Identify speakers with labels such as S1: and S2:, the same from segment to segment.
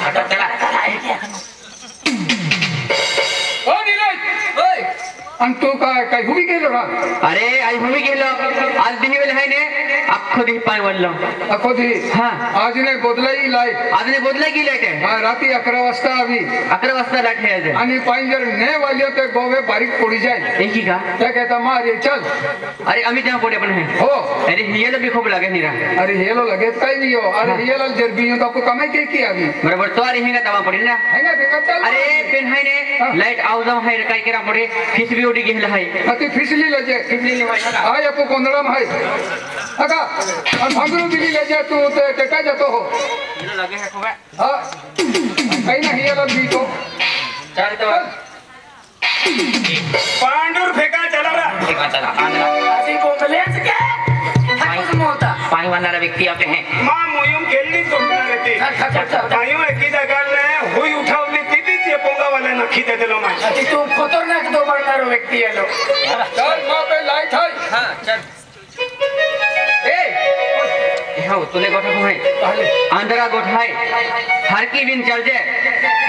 S1: आता चला
S2: ओ नीरज ओय आणि तू काय हुबी गेलो रा
S1: अरे आई हुबी गेलो आज दिनी वेळ आहे ने अख्खो दी पाय वल्लो
S2: अख्खो दी
S1: हां
S2: आज ने बदलाई लाईट
S1: आज ने बदलाई की लाईट आहे
S2: हां रात्री 11 वाजता आवी
S1: 11 वाजता लाईट आहे
S2: आणि पांजर ने वालियो ते गोवे बारीक पड़ी जाए
S1: एक ही का
S2: क्या कहता मारे चल
S1: अरे अमी जहां पड़े अपन है
S2: हो
S1: अरे हियलो भी खूब लगे नीरा
S2: अरे हेलो लगे काई नहीं हो अरे हियलो जरबियो तो आपको कमाई के की आवी
S1: बराबर तो अरे हेंगा तवा पड़ी ना
S2: हेंगा देखा चल
S1: अरे पेन है ने लाईट आउ जाऊ है काय केरा पड़े फिस भी उड़ी गेल है
S2: अति फिसली लजे
S1: फिसली ले भाई
S2: आय आपको कोंदड़ा में है अका और भागरो दिली लजे तू ते टेका जातो हो
S1: हेलो लगे है खूब
S2: हां कहीं ना हियलो भी तो
S1: चल तो
S3: पांडुर फेका चला रा
S1: फेका चला आंध्रा
S4: अशी बोंबलेच के ठाकूर मोता
S1: पाई वाला व्यक्ती आपले हैं
S3: मां मोयम केली सोडणार रे पायू एकी जागाले हुई उठावली ती ते पोंगा वाला नखी दे दिलो मा
S4: अति तू खतरनाक दो बनणारो व्यक्ती आलो
S2: चल मां पे लाइट है
S1: हां चल ए हाउ तुले गोठा को है आंध्रा गोठा है हर की बिन चल जे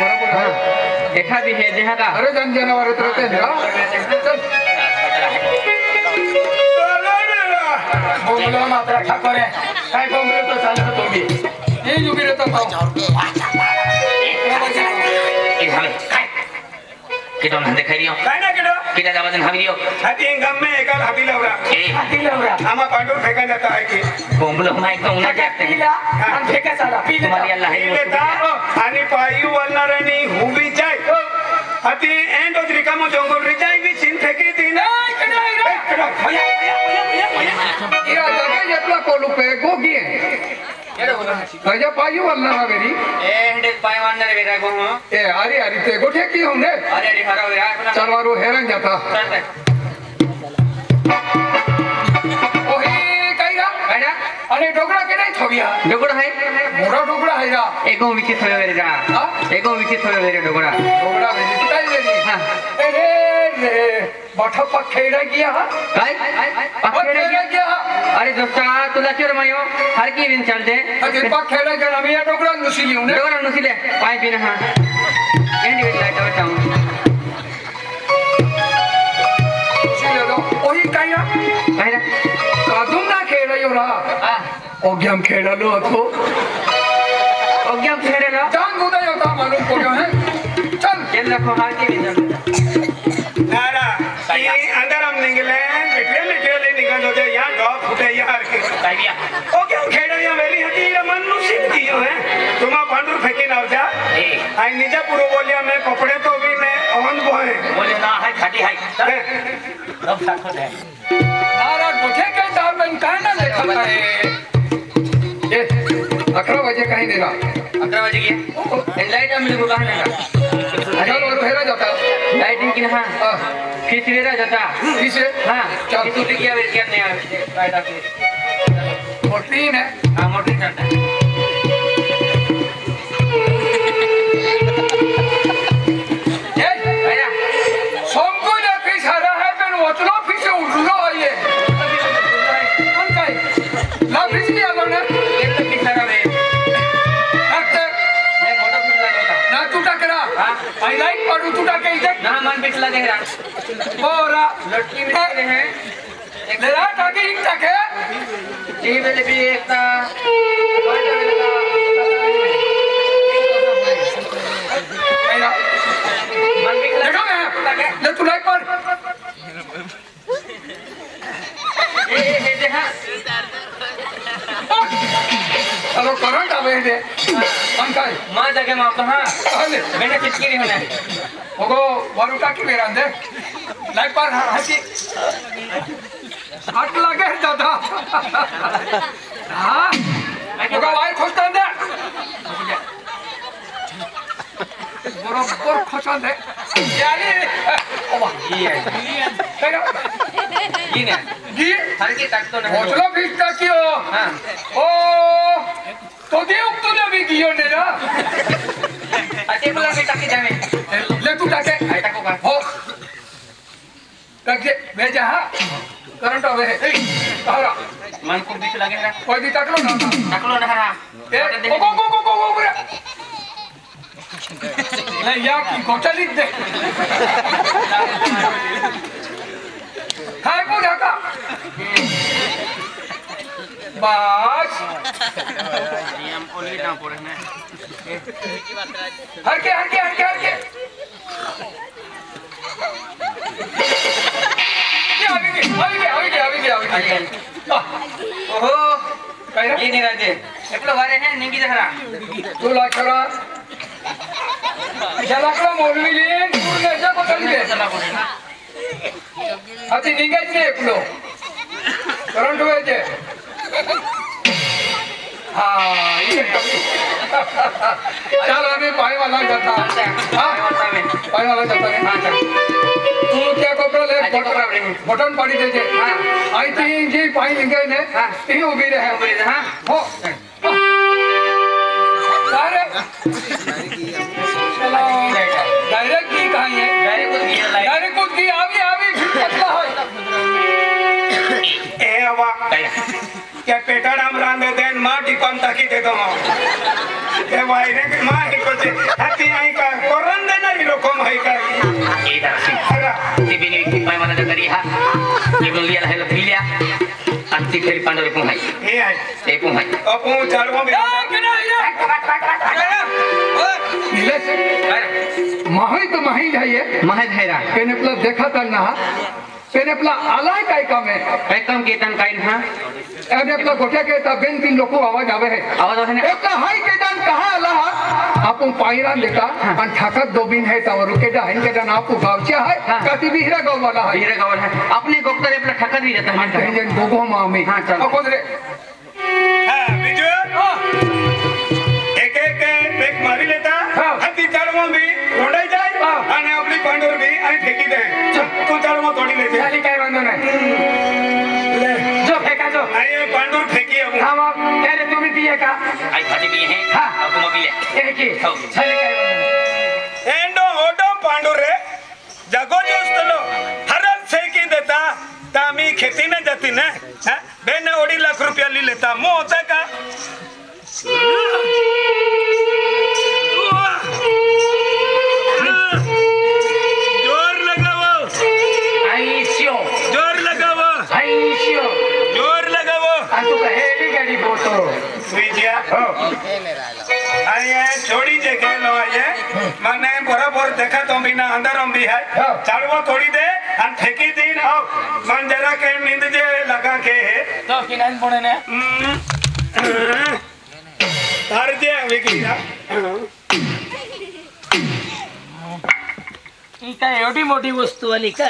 S2: बराबर
S1: हां एठा भी है जहां का
S2: अरे जन जानवर रहते हैं चल
S4: बोंबलो मात्र ठाकूर है काय बोंबलो तो चालतो तो भी
S2: ये जो भी रहता था
S1: ए हाल काय कितो ना देखाई रियो
S3: काय ना केडो
S1: किता जावजन हवी रियो
S3: हाती गम में एकाल हाती लवरा
S1: ए
S4: हाती लवरा
S3: आमा पांडुर फेका जाता है की
S1: बोंबलो माइक तो उना जाते
S4: पीला आणि फेका चाला पीले
S1: तुम्हारी अल्लाह है
S3: लेता आणि पायू वालनारनी हुबी जाय हाती एंड ओद रिकामो जंगल रि जाय भी चिन फेकी तीन केडो भया
S2: ये जगह जेतला कोलू पे गोगी राजा पायू वाला ना मेरी
S1: ए हंडे पाय वांडा रे बेटा को
S2: ए अरे अरे ते गोठे की होने
S1: अरे अरे हरा रे अपना
S2: चलवारो हैरान जाता ओही काईरा
S1: काईरा
S2: अरे डोगरा के नहीं थोबिया
S1: डोगरा है
S2: मोरा डोगरा है रा
S1: एको विचित होयो रे जा एको विचित होयो रे डोगरा
S2: डोगरा मेरी किताई लेनी
S1: हां
S2: अरे रे बठा पखेड़ा गया
S1: काय
S2: पखेड़ा गया
S1: अरे दोस्ता तुला चोर मायो हर की दिन चल दे
S2: अरे पखेड़ा गया मैं डोगरा नुसिली हूं
S1: डोगरा नुसिले पाई बिना हां and wait light out down
S2: नुसिले दो ओही काईरा
S1: काईरा
S2: कादुम ना खेड़ा यो रा
S1: हां
S2: ओग्याम खेड़ा लो अथो
S1: ओग्याम खेड़े लो
S2: जान गुदा यो ता मालूम पड़ो है चल
S1: चल रखो हर की दिन
S3: नारा ये अंदर हम निकले मिठले निकल होते यहां डॉग फुटे यार के
S1: काईया
S3: ओ क्या खेड़ा या वेरी हटी मनु सिंह दियो है तुमा पांडुर फेकी ना जा
S1: ए
S3: आई निजा पुरो बोलिया मैं कपड़े तो भी मैं अवन बोए
S1: बोले ना है खाटी है सब साखो है
S2: नारा गोठे के दाल में कहना देखा है ये 11 बजे कहीं देगा
S1: 11 बजे की लाइट हम लोग कहां लगा
S2: अरे और हेरा जाता
S1: लाइटिंग की हां फिर सवेरा जाता
S2: किसे
S1: हां
S2: चल
S1: तू टिक गया क्या नहीं आ लाइट आके
S2: मोटी है
S1: हां मोटी चलता
S2: ये
S1: आया
S2: सोमको ने फिश हरा है पर वचलो फिश उड़लो है ये कौन का ला फिश नहीं आलो ने
S1: ये तो फिक्सरा है
S2: हटते
S1: नहीं मोटा फिक्स लगा
S2: ना टूटा करा
S1: हां
S2: आई लाइट पड़ू टूटा के इधर
S1: ना मन फिक्स लगे रहा
S2: ओरा
S1: लड़की में लगे हैं
S2: ले रहा टाके एक टाके
S1: ये वाले भी एक था मन फिक्स
S2: देखो मैं ले तू लाइट पर
S1: ये देखा
S2: चलो करंट आवे दे कौन का
S1: मां जगह मां तो हां
S2: अरे
S1: बेटा किसकी नहीं होना
S2: ओगो वारू टाकी मेरा अंदर लाइट पर हसी हाथ लगे दादा हां ओगो वाई खोजता अंदर बरोबर खोजता दे यानी ओबा
S1: ये
S2: तेरा
S1: ये ना
S2: जी
S1: हर की तक तो नहीं
S2: खोजलो फिर टाकियो
S1: हां
S2: ओ तो दे उक्तुले भी गियो ने ना
S1: अते बोला बेटा की जावे
S2: ले तू टाके
S1: आई तक को
S2: हो टाके भेजा हां करंट आवे है तारा
S1: मन को बीच लगे रहा
S2: कोई भी टाकलो ना
S1: टकलो ना रहा
S2: ए ओ गो नाही या की गोटालीत दे काय को ढाका बस हरके हरके हरके हरके
S1: ओहो ये नहीं रहते एकलो वारे हैं निंगी जहरा
S2: तू लाकड़ा जलाकड़ा मोलवी लेन पूर्ण ऐसा गोटाली दे अति निंगाच नाही एकलो करंट व्हायचे हाँ ये चल अभी पाई वाला जाता पाई वाला जाता है तू क्या कपड़ा ले बटन पड़ी दे आई थिंक जी पाई निकल ने ती उभी रहे
S1: हां
S2: हो सारे चलो डायरेक्ट की कहां है डायरेक्ट कूद की आवी आवी पतला हो
S3: ए हवा क्या पेटा नाम रांधे देन मां टिपन ताकी दे दो ए वायरे के मां ही कुछ हाथी आई का कोरन देना ही लोकम है का
S1: ये दर्शन ती बिनी की पाई वाला जकरी हा ये बोलिया है लफिलिया अंति खेल पांडव को है
S3: ए है
S1: ए को है
S3: अपू चाड़वा में
S2: माही तो माही है ये
S1: महज हैरा
S2: केने प्लस देखा था ना केने प्लस आलाय काय काम है
S1: एकदम केतन काइन हां
S2: एने प्लस गोठ्या के ता बेन तीन लोको आवाज आवे है
S1: आवाज है ना
S2: एक हाई के दान कहा आला आपण पायरा लेता आणि ठाकत दोबिन है ता रुके दा हन के दान आपको गावच्या है कति बिहरा गाव वाला है
S1: हीरा गावर है अपने गोक्तरे अपना ठकर भी रहता है
S2: कहीं जन गोगो मामी
S1: हां चल
S2: अकोद रे
S3: हां बिजू एक एक पेक मारी लेता हाथी चाड़वा में रोडाई जाए आणि आपली पांडवर भी आणि फेकी दे तू चाड़वा तोड़ी ले
S2: खाली काय वांदो नाही जो फेका जो
S3: अरे पांडवर फेकी अब
S2: हां बाप त्याने तुम्ही पिये का
S1: आई खाती भी है
S2: हां
S1: अब मोबिले
S2: ये की खाली काय वांदो नाही
S3: एंडो ओडो पांडवर रे जगो जोस्तलो हरल फेकी देता तामी खेती न जाती ना हां बेने 2 लाख रुपया ले लेता मो होता का जोर लगाओ
S2: आईशियो
S3: जोर लगाओ
S2: आईशियो
S3: जोर लगाओ
S2: आ तू हेली गाडी बोतो
S3: विजया आये छोड़ी जे के लो आये माने बराबर देखा तो बिना अंदर हम भी है चाड़वा थोड़ी दे अन ठेकी दिन आओ मन जरा के नींद जे लगा के
S2: तो किनान पड़े ने
S3: तार जे विकी
S4: ही काय एवढी मोठी वस्तू आली का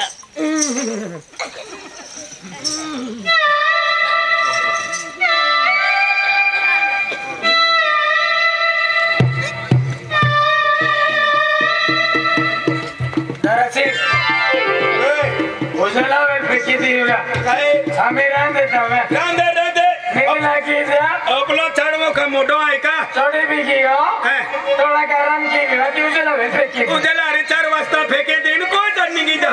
S2: उजला वे फेकी दियोगा
S3: काय
S2: हमें रान देता मैं
S3: रांदे रांदे
S2: नहीं लागी जा
S3: अपना चाड़वा का मोटो है का
S2: छोड़ी भी की हो
S3: है
S2: थोड़ा गरम की भी होती उजला वे फेकी
S3: उजला रे 4 वाजता फेके दिन को जर्नी की जा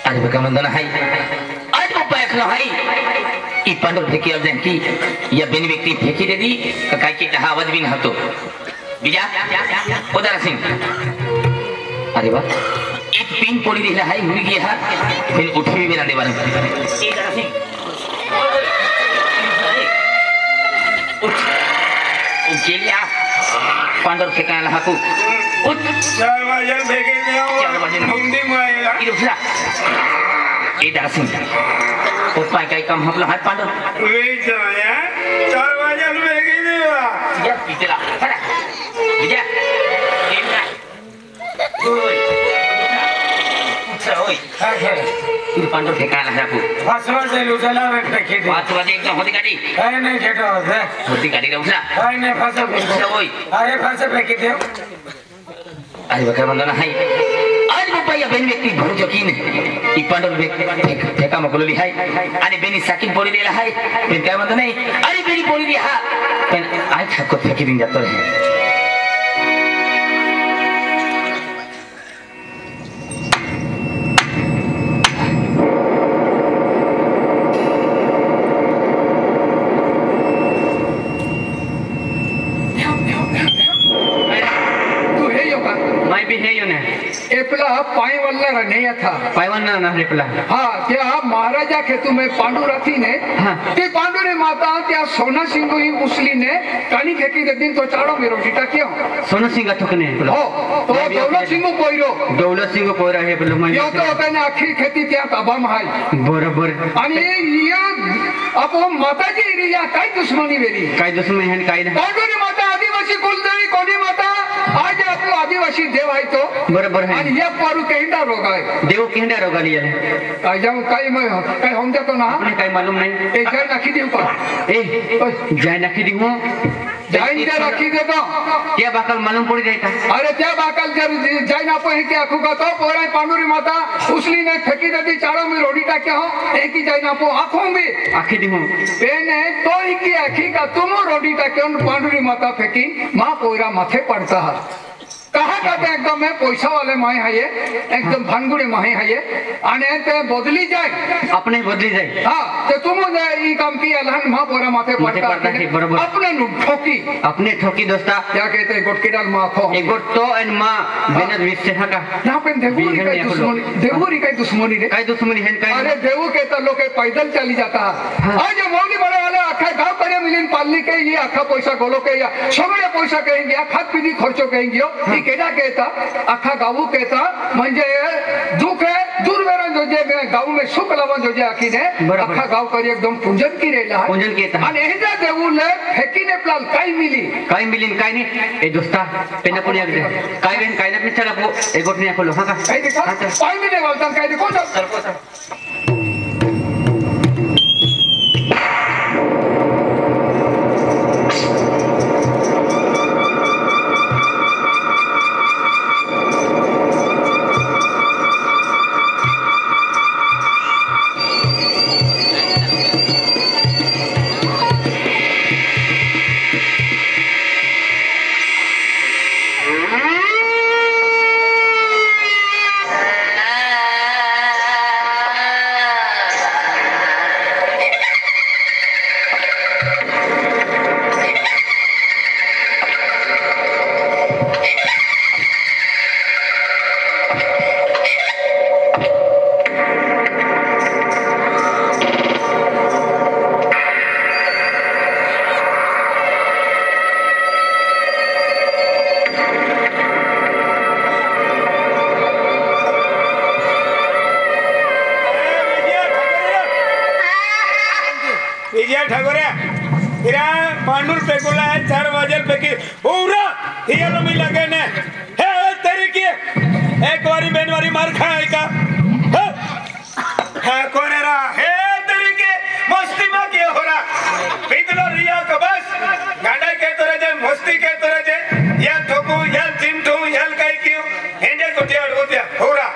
S1: आज बका मंदना है आज को पैक न है ई पांडव फेकी अब जन की या बेन व्यक्ति फेकी दे दी का काय की आवाज भी न हतो बिजा उदर सिंह अरे वाह एक पिन पड़ी रही है हुई गया है फिर उठ भी मेरा देवान उठ उजेलिया पांडव ठिकाना हाकू उठ
S3: 4 बजे फेके दियो
S1: 4 बजे
S3: हिंदी में आएगा
S1: इधर उठला ए दरसिंह उपाय काय काम हपला हाथ पांडव
S3: वे जाया 4 बजे फेके दियो
S1: या पितला खड़ा बिजा एना ओय ओय इधर पांडव ठिकाना हाकू
S2: फसवा से उजला वे फेकी दे
S1: 5 बजे एकदम होती गाड़ी
S2: काय नहीं खेटो है
S1: होती गाड़ी रे उठला
S2: काय नहीं फसा
S1: ओय
S2: अरे फसा फेकी दे
S1: आज बका मंदना है आज बापा बेन व्यक्ति भरू जोकीन ई पांडव व्यक्ति ठेका मकलोली है आणि बेनी साकिन पोरी दिला है फिर काय म्हणतो नाही अरे बेनी पोरी दी हा पण आज ठाको फेकी दिन जातो है
S2: पाई वाला रने था
S5: पायवाना ना रेपला
S2: हाँ त्या महाराजा खेतु में पांडु रथी ने
S5: हाँ।
S2: ते पांडु ने माता त्या सोना सिंह ही उसली ने कानी फेंकी दे दिन तो चाड़ो मेरो डीटा क्यों
S5: सोना सिंह का ठोकने
S2: हो तो दौलत सिंह कोइरो
S5: दौलत सिंह को पोरा है बोलो मैं
S2: यो तो होता है आखिर खेती त्या तबा महाई
S5: बरोबर
S2: आणि ये अब माताजी रिया काय दुश्मनी वेरी
S5: काय दुश्मन है काय ना
S2: पांडु ने माता आदिवासी कुलदेवी कोणी माता आज आपलो आदिवासी देव आहे तो
S5: बरोबर है
S2: आणि या पारू केंडा रोग आहे
S5: देव केंडा रोगा लिया
S2: काय जाऊ काय काय हम तो ना
S5: आपने काय मालूम नहीं
S2: ए जाय नाखी देऊ का
S5: ए जाय नाखी दी हूं
S2: जाय त्या राखी देतो
S5: क्या बाकल मालूम पड़ जाता
S2: अरे त्या बाकल जर जाय ना पण की आखू का तो पोरा पांडुरी माता उसली ने फेंकी देती चारों में रोटी टाके हो एक ही जाय ना पो आंखों में
S5: आखी दी हूं
S2: पेने तो ही की आखी का तुम रोटी टाके पांडुरी माता फेंकी मां पोरा माथे पड़ता है कहा कहते एकदम में पैसा वाले माए है ये एकदम भानगुड़े माए है ये आने ते बदली जाए
S5: अपने बदली जाए
S2: हाँ तो तुम ये काम की अलहन माँ पोरा माथे पड़ता
S5: है बरोबर
S2: अपने ठोकी
S5: अपने ठोकी दोस्ता
S2: क्या कहते हैं गुटकी डाल माँ खो
S5: एक गुट तो एन माँ बेनद विश्व है का
S2: यहाँ पे देवूरी का दुश्मनी रे
S5: काय दुश्मनी है काय
S2: अरे देवू कहता लोग पैदल चली जाता है आज मौली बड़े वाले आखा गाँव करे मिलिन पालनी के ये आखा पैसा गोलो के या सगळे पैसा कहेंगे खाद पीदी खर्चो कहेंगे केडा कहता अखा गाँव कहता म्हणजे दुख है दूर वेरा जो जे गाँव में सुख लवन जो जे आखी ने अखा गाँव करी एकदम पूजन की रेला
S5: पूजन केता
S2: आणि हेजा देऊले फेकी ने प्लाल काय मिली
S5: काय नहीं ए दोस्ता पेना कोणी आगे काय बेन काय ना चला पो ए गोट ने खोलो हां का
S2: काय देखा काय मिले वालता काय देखो चल
S3: ठाकोरे इरा पांडुर पेकुला है 4 वाजल पेकी पूरा हियालो मी लगे ने हे तेरी की एक वारी बेनवारी मार खाए का है कोरेरा हे तेरी की मस्ती में क्या हो रहा पितलो रिया का बस गांडा के तरह जे मस्ती के तरह जे या ठोकू या चिमटू या काई क्यों हेंडे कोटिया हो रहा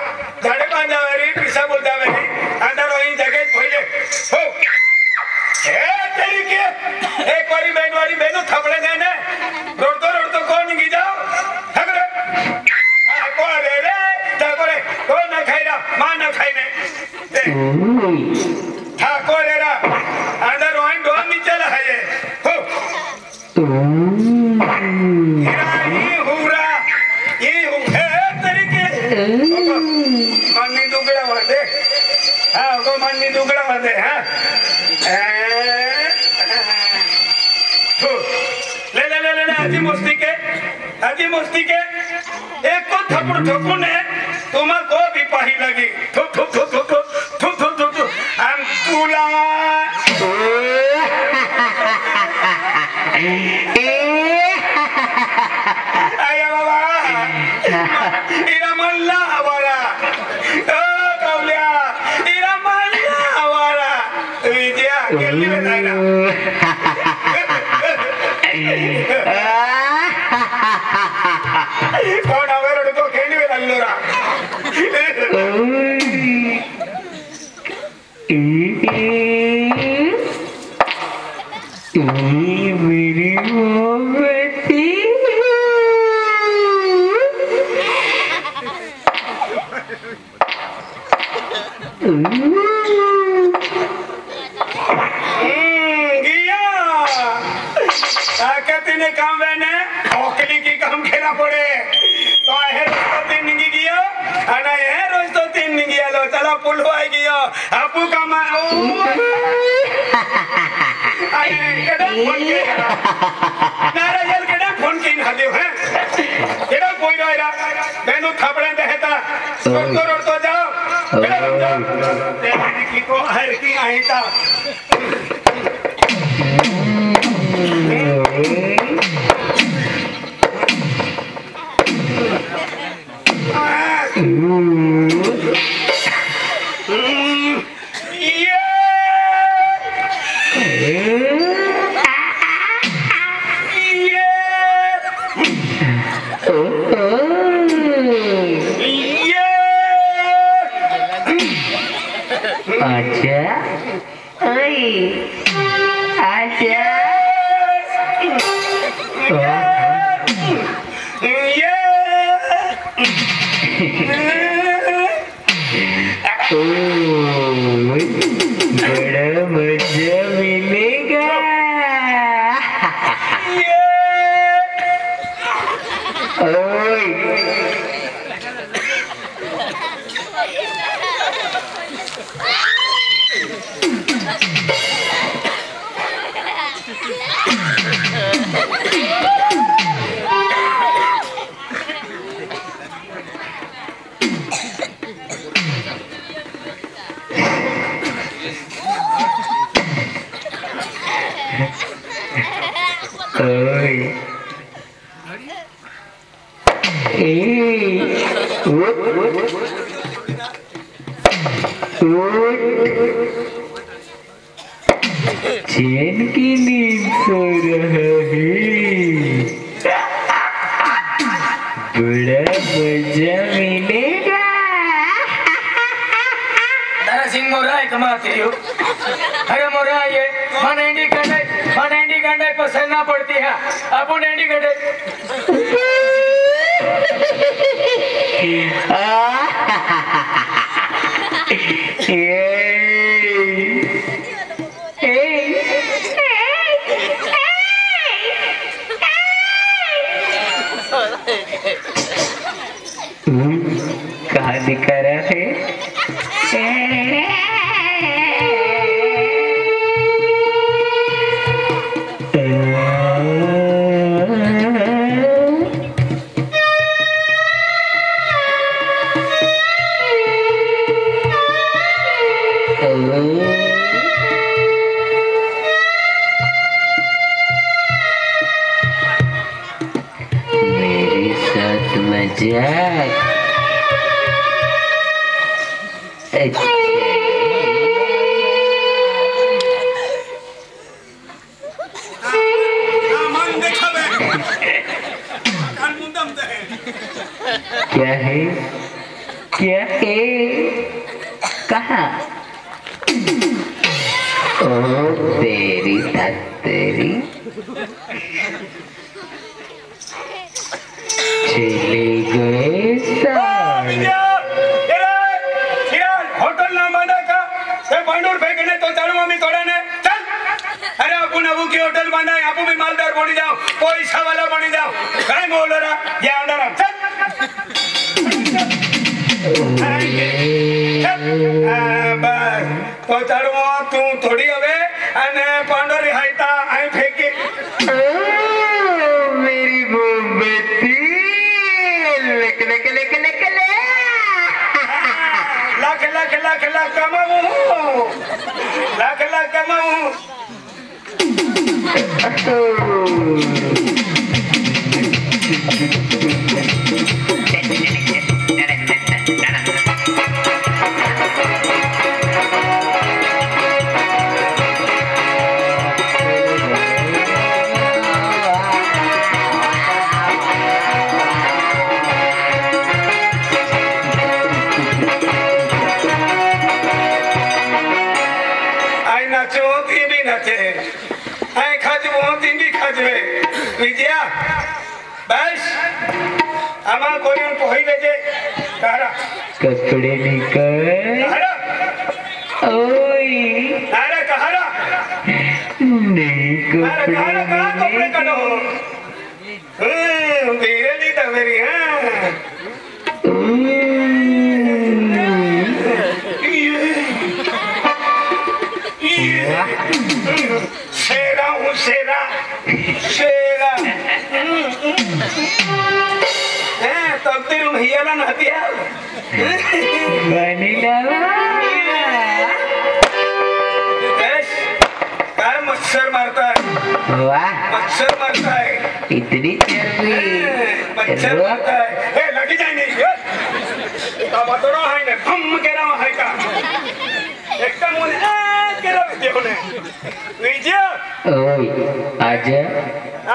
S3: झाड़े बांधा वेरी पिसा बोलता वेरी अंदर वही जगह पहले हो तेरी के एक बारी बेनू थपड़े देने रोड़तो कौन गी जाओ थगरे को रे ठाकोरे को न खाइरा मां न खाइने ठाकोरे रा अंदर वाइन डोन नीचे है ये हो ये हुरा ये है तेरी के मन्नी दुगड़ा वादे हां को मन्नी दुगड़ा वादे हां हाजी मस्ती के एक को थप्पड़ ठोकू ने तुम्हां को भी पाही लगी थु थु थु थु थु थु थु थु थु हम तुला आया बाबा इरा मल्ला हवारा ओ कौलिया इरा मल्ला हवारा विजया केली में जाएगा कौन आवेरो तो खेली में लल्लोरा
S5: मेरी मोहब्बती
S3: तिने काम वेने ओकली की काम खेना पड़े तो है रोज तो 3 निगी गियो अना है रोज तो 3 निगी आलो चला पुलवा आई गियो आपू काम ओ अरे केडा फोन के नारा यल केडा फोन की ना दियो है केडा कोई रोइरा बेनु थापड़े देता तो जाओ केडा तेरी की को हर की आईता
S1: चैन की नींद सो रहा है बड़ा मजा मिलेगा
S4: दारा सिंह मोरा है कमाती हो अरे मोरा ये मन एंडी गंडे पसंद ना पड़ती है अपन एंडी गंडे
S1: कहाँ दिखा रहा है मेरे साथ मजाक क्या है कहाँ ओ तेरी तेरी चले गए
S3: होटल ना बना का पंडूर फेंकने तो चलो मम्मी तोड़ा ने चल अरे आपू नबू की होटल बना है आपू भी मालदार बनी जाओ पैसा वाला बनी जाओ काय बोल रहा ये अंडर चल बस तो चलो तू थोड़ी हवे अने पंडोरी हाइता आई फेंकी
S1: मेरी मोमबत्ती luck luck luck luck
S3: lakh lakh lakh lakh कमाऊं लाख लाख कमाऊं विजया बस आमा कोई पहिले जे कहरा
S1: कपड़े निकल
S3: कहरा
S1: ओए
S3: अरे कहरा
S1: नहीं
S3: अरे कहरा कहां कपड़े धीरे ली था मेरी शेरा हूँ शेरा शेरा तब तेरे भैया ना हतिया काय मच्छर मारता है
S1: वाह
S3: मच्छर मारता है
S1: इतनी चर्बी
S3: मच्छर मारता है लगी जाएंगे बतरो है ना हम कह रहा हूँ है का एकदम कह रहा देखो ने विजय
S1: ओए आजा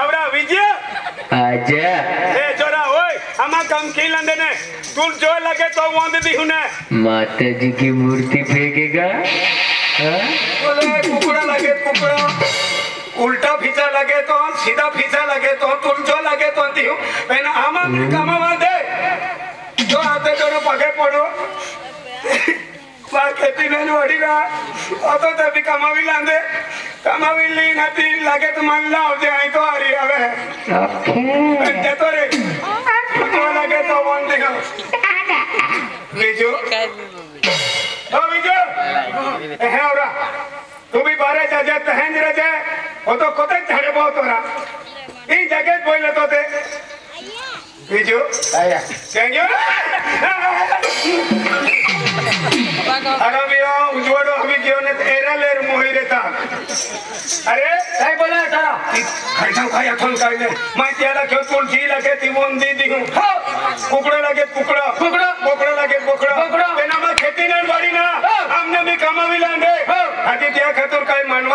S3: आवरा विजय
S1: आजा
S3: छोरा ओए हमा कम की लंदे ने तू जो लगे तो वंद दी हुने
S1: माता जी की मूर्ति फेंकेगा
S3: बोले कुकड़ा लगे कुकड़ा उल्टा फीचा लगे तो सीधा फीचा लगे तो तुम जो लगे तो दी हूं पहले हमा कमावा दे जो आते दोनों पगे पड़ो खेती नहीं वड़ी रहा तो तभी कमावी लांदे कमावी ली नती लगे तो मन लाओ जे आई तो आ रही हवे तो रे तो लगे तो वन देखो विजू ओ विजू है औरा तू भी बारे जाजे तहंज रजे वो तो कोते झाड़े बहुत हो रहा ई जगह बोले तो ते विजू आया क्यों अरे भैया उजवाड़ो अभी क्यों ने एरा लेर मोही रहता अरे
S4: काय बोला था
S3: खैसा खाया थोन काढले मैं त्याला क्यों तुलसी लगे ती वंदी दिहू कुकड़ा लगे कुकड़ा
S4: कुकड़ा
S3: बोकड़ा लगे बोकड़ा
S4: बोकड़ा
S3: तेना में खेती नहीं बाड़ी ना हमने भी कमावी लांदे आधी त्या खातर काय मानवा